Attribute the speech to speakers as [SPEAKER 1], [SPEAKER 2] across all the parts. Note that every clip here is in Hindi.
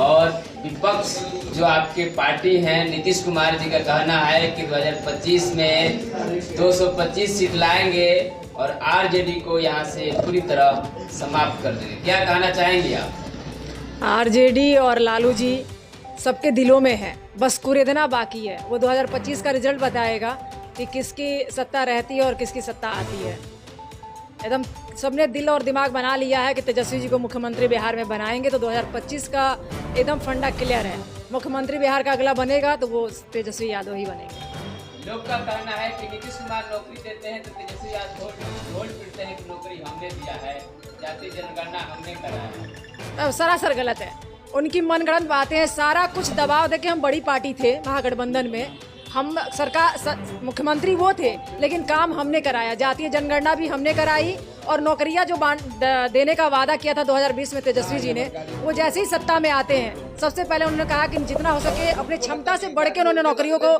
[SPEAKER 1] और विपक्ष जो आपके पार्टी हैं नीतीश कुमार जी का कहना है कि 2025 में 225 सीट लाएंगे और आरजेडी को यहाँ से पूरी तरह समाप्त कर देंगे। क्या कहना चाहेंगे आप?
[SPEAKER 2] आरजेडी और लालू जी सबके दिलों में है, बस कुरेदना बाकी है। वो 2025 का रिजल्ट बताएगा कि किसकी सत्ता रहती है और किसकी सत्ता आती है। एकदम सबने दिल और दिमाग बना लिया है कि तेजस्वी जी को मुख्यमंत्री बिहार में बनाएंगे, तो 2025 का एकदम फंडा क्लियर है। मुख्यमंत्री बिहार का अगला बनेगा तो वो तेजस्वी यादव ही बनेंगे।
[SPEAKER 1] लोग का कहना है कि नीतीश कुमार नौकरी देते हैं तो तेजस्वी यादव ढोल पीटते हैं कि नौकरी हमने दिया है, जातीय जनगणना हमने कराया है।
[SPEAKER 2] सरासर गलत है, उनकी मनगढ़ंत बातें हैं। सारा कुछ दबाव देके हम बड़ी पार्टी थे महागठबंधन में, हम सरकार मुख्यमंत्री वो थे, लेकिन काम हमने कराया। जातीय जनगणना भी हमने कराई और नौकरियां जो देने का वादा किया था 2020 में तेजस्वी जी ने, वो जैसे ही सत्ता में आते हैं सबसे पहले उन्होंने कहा कि जितना हो सके अपने क्षमता से बढ़ के उन्होंने नौकरियों को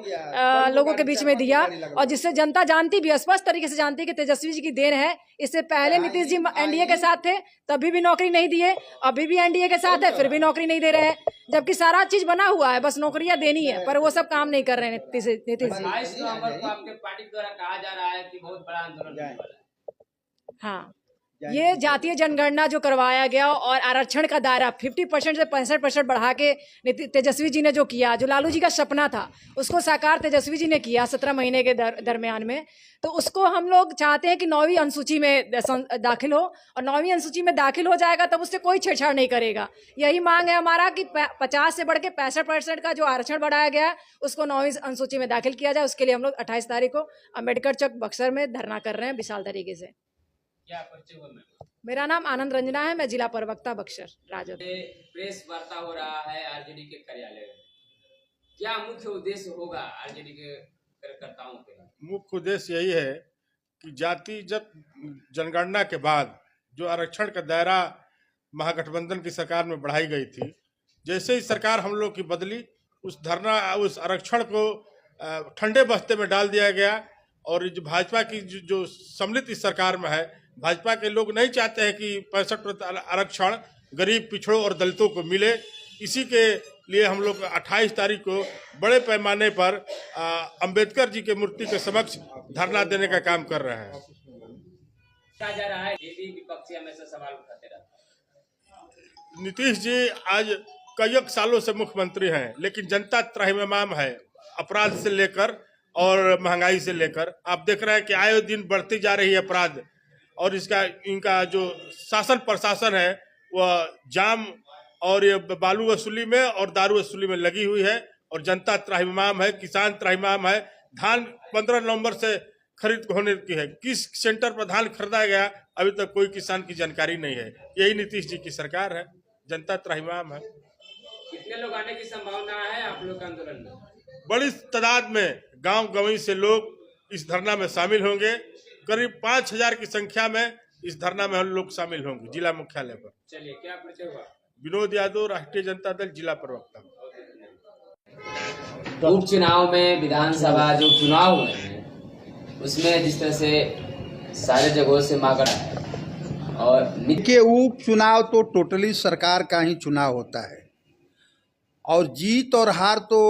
[SPEAKER 2] लोगों के बीच में दिया, और जिससे जनता जानती भी, स्पष्ट तरीके से जानती कि तेजस्वी जी की देन है। इससे पहले नीतीश जी एनडीए के साथ थे, तभी भी नौकरी नहीं दिए, अभी भी एनडीए के साथ है, फिर भी नौकरी नहीं दे रहे हैं, जबकि सारा चीज बना हुआ है, बस नौकरियां देनी है, पर वो सब काम नहीं कर रहे हैं नीतीश जी।
[SPEAKER 1] 22 नवंबर को आपके पार्टी द्वारा कहा जा रहा है कि बहुत बड़ा आंदोलन होने वाला है।
[SPEAKER 2] हाँ, ये जातीय जनगणना जो करवाया गया और आरक्षण का दायरा 50% से 65% बढ़ा के तेजस्वी जी ने जो किया, जो लालू जी का सपना था उसको साकार तेजस्वी जी ने किया 17 महीने के दरमियान में, तो उसको हम लोग चाहते हैं कि 9वीं अनुसूची में दाखिल हो, और 9वीं अनुसूची में दाखिल हो जाएगा तब उससे कोई छेड़छाड़ नहीं करेगा। यही मांग है हमारा कि 50 से बढ़ के 65% का जो आरक्षण बढ़ाया गया उसको 9वीं अनुसूची में दाखिल किया जाए। उसके लिए हम लोग 28 तारीख को अम्बेडकर चौक बक्सर में धरना कर रहे हैं विशाल तरीके से।
[SPEAKER 1] क्या परिचय हुआ?
[SPEAKER 2] मेरा नाम आनंद रंजना है, मैं जिला प्रवक्ता बक्सर राजद।
[SPEAKER 1] प्रेस वार्ता हो रहा है आरजेडी के कार्यालय में, क्या मुख्य उद्देश्य होगा आरजेडी के कार्यकर्ताओं के?
[SPEAKER 3] मुख्य उद्देश्य यही है कि जातिगत जनगणना के बाद जो आरक्षण का दायरा महागठबंधन की सरकार में बढ़ाई गई थी, जैसे ही सरकार हम लोग की बदली, उस आरक्षण को ठंडे बस्ते में डाल दिया गया। और जो भाजपा की जो सम्मिलित इस सरकार में है, भाजपा के लोग नहीं चाहते हैं कि 65% आरक्षण गरीब, पिछड़ों और दलितों को मिले। इसी के लिए हम लोग 28 तारीख को बड़े पैमाने पर अंबेडकर जी के मूर्ति के समक्ष धरना देने का काम कर रहे हैं।
[SPEAKER 1] कहा जा रहा है यदि विपक्षी हमेशा सवाल उठाते रहते हैं।
[SPEAKER 3] नीतीश जी आज कई सालों से मुख्यमंत्री हैं, लेकिन जनता त्राहिमाम है, अपराध से लेकर और महंगाई से लेकर। आप देख रहे हैं कि आए दिन बढ़ती जा रही है अपराध, और इनका जो शासन प्रशासन है वह जाम और ये बालू वसूली में और दारू वसूली में लगी हुई है, और जनता त्राहिमाम है, किसान त्राहिमाम है। धान 15 नवंबर से खरीद होने की है, किस सेंटर पर धान खरीदा गया अभी तक कोई किसान की जानकारी नहीं है। यही नीतीश जी की सरकार है, जनता त्राहिमाम है।
[SPEAKER 1] कितने लोग आने की संभावना है आप लोग के आंदोलन में?
[SPEAKER 3] बड़ी तादाद में गांव गंवई से लोग इस धरना में शामिल होंगे। करीब 5000 की संख्या में इस धरना में हम लोग शामिल होंगे जिला मुख्यालय पर।
[SPEAKER 1] चलिए, क्या परिचय हुआ?
[SPEAKER 3] विनोद यादव, राष्ट्रीय जनता दल, जिला प्रवक्ता।
[SPEAKER 1] उपचुनाव में विधानसभा जो चुनाव हुए हैं उसमें जिस तरह से सारे जगहों से मांगा है, और
[SPEAKER 4] देखिए उपचुनाव तो टोटली सरकार का ही चुनाव होता है, और जीत और हार तो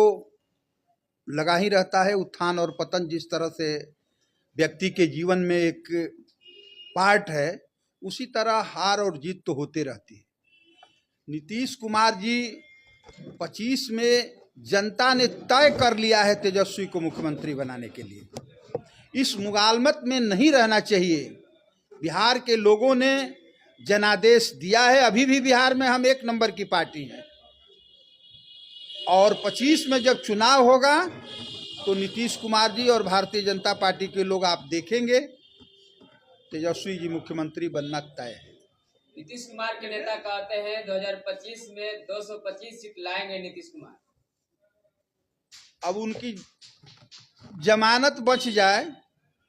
[SPEAKER 4] लगा ही रहता है। उत्थान और पतन जिस तरह से व्यक्ति के जीवन में एक पार्ट है, उसी तरह हार और जीत तो होते रहती है। नीतीश कुमार जी 25 में जनता ने तय कर लिया है तेजस्वी को मुख्यमंत्री बनाने के लिए। इस मुगालमत में नहीं रहना चाहिए। बिहार के लोगों ने जनादेश दिया है, अभी भी बिहार में हम 1 नंबर की पार्टी हैं, और 25 में जब चुनाव होगा तो नीतीश कुमार जी और भारतीय जनता पार्टी के लोग आप देखेंगे तेजस्वी जी मुख्यमंत्री बनना तय है।
[SPEAKER 1] नीतीश कुमार के नेता कहते हैं 2025 में 225 सीट लाएंगे नीतीश कुमार।
[SPEAKER 4] अब उनकी जमानत बच जाए,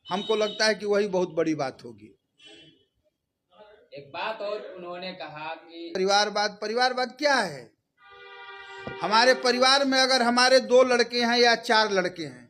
[SPEAKER 4] हमको लगता है कि वही बहुत बड़ी बात होगी।
[SPEAKER 1] एक बात और उन्होंने कहा कि
[SPEAKER 4] परिवारवाद क्या है? हमारे परिवार में अगर हमारे 2 लड़के हैं या 4 लड़के हैं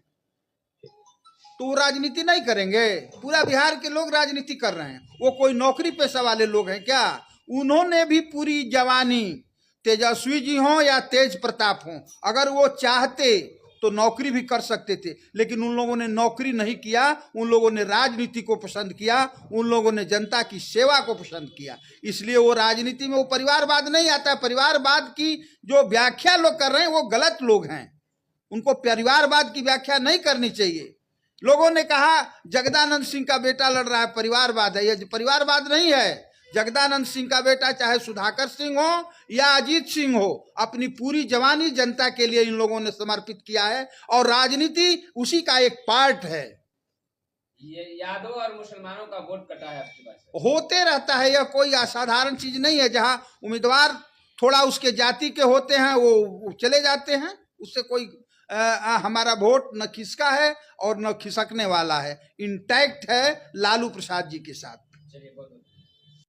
[SPEAKER 4] तो राजनीति नहीं करेंगे? पूरा बिहार के लोग राजनीति कर रहे हैं। वो कोई नौकरी पेशा वाले लोग हैं क्या? उन्होंने भी पूरी जवानी तेजस्वी जी हों या तेज प्रताप हों, अगर वो चाहते तो नौकरी भी कर सकते थे, लेकिन उन लोगों ने नौकरी नहीं किया, उन लोगों ने राजनीति को पसंद किया, उन लोगों ने जनता की सेवा को पसंद किया। इसलिए वो राजनीति में वो परिवारवाद नहीं आता। परिवारवाद की जो व्याख्या लोग कर रहे हैं वो गलत लोग हैं, उनको परिवारवाद की व्याख्या नहीं करनी चाहिए। लोगों ने कहा जगदानंद सिंह का बेटा लड़ रहा है, परिवारवाद है। यह परिवारवाद नहीं है। जगदानंद सिंह का बेटा चाहे सुधाकर सिंह हो या अजीत सिंह हो, अपनी पूरी जवानी जनता के लिए इन लोगों ने समर्पित किया है और राजनीति उसी का एक पार्ट है।
[SPEAKER 1] ये यादव और मुसलमानों का वोट कटा है आपकी बात से?
[SPEAKER 4] होते रहता है, यह कोई असाधारण चीज नहीं है। जहां उम्मीदवार थोड़ा उसके जाति के होते हैं वो चले जाते हैं, उससे कोई हमारा वोट न खिसका है और न खिसकने वाला है, इंटैक्ट है लालू प्रसाद जी के साथ।
[SPEAKER 1] चलिए बहुत